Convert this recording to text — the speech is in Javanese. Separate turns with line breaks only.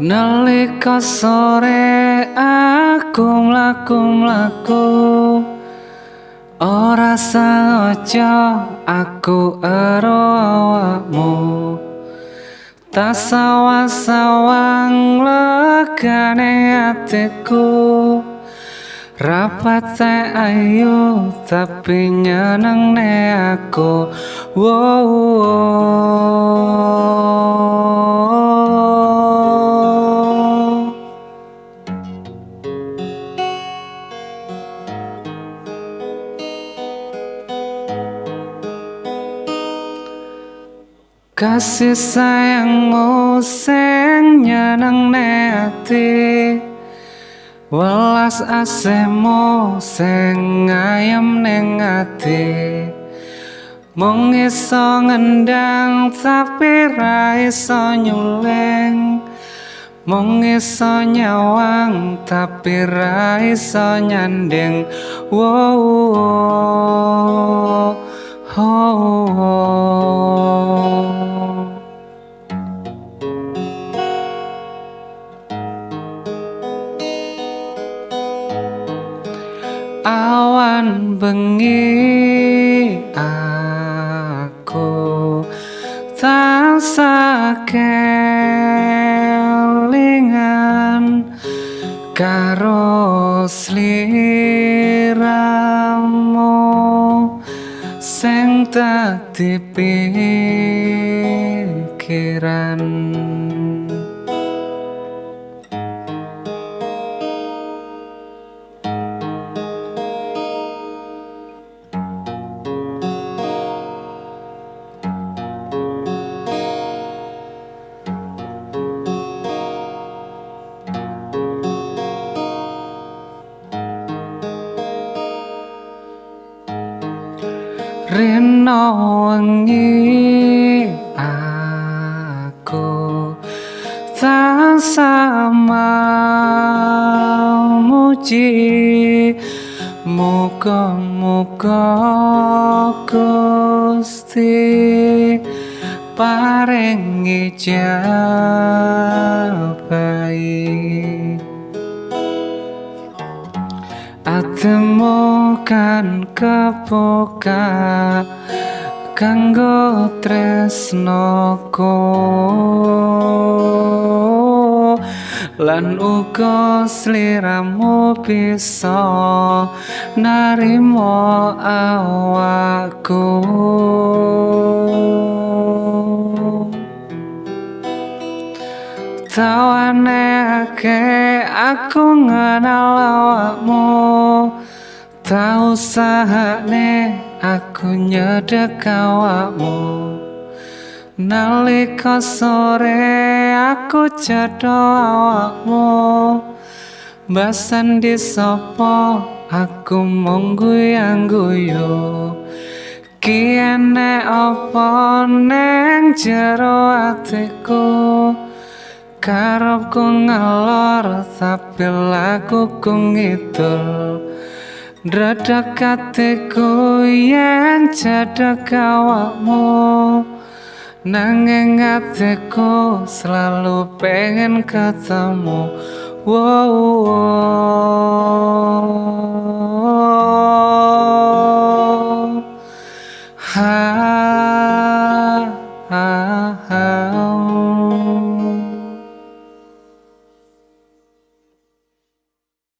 Nalika sore aku mlaku-mlaku, ora sengaja aku ero awakmu. Tak sawang-sawang legane atiku, rapate ayu tapi nyenengne aku. Kasih sayangmu sing nyenengne ati, welas asihmu sing ayem ning ati. Mung iso ngendang tapi ra iso nyuling, mung iso nyawang tapi ra iso nyanding. Awan bengi aku tansah kelingan karo sliramu sing dadi pikiran. Rino wengi aku tansah memuji, muga-muga Gusti paringi jabahi. Atemu kan kebuka kanggo tresnoku, lan uga sliramu bisa narimo awakku. Tawane akeh aku ngenal awakmu, tau usahane aku nyedek awakmu. Nalika sore aku cedha awakmu, basan di sapa aku mung guyang-guyu. Ki enek apa neng jero atiku, karepku ngalor tapi lakuku ngidul. Dredak atiku yen cedhak awakmu, nanging atiku selalu pengen ketemu. Ha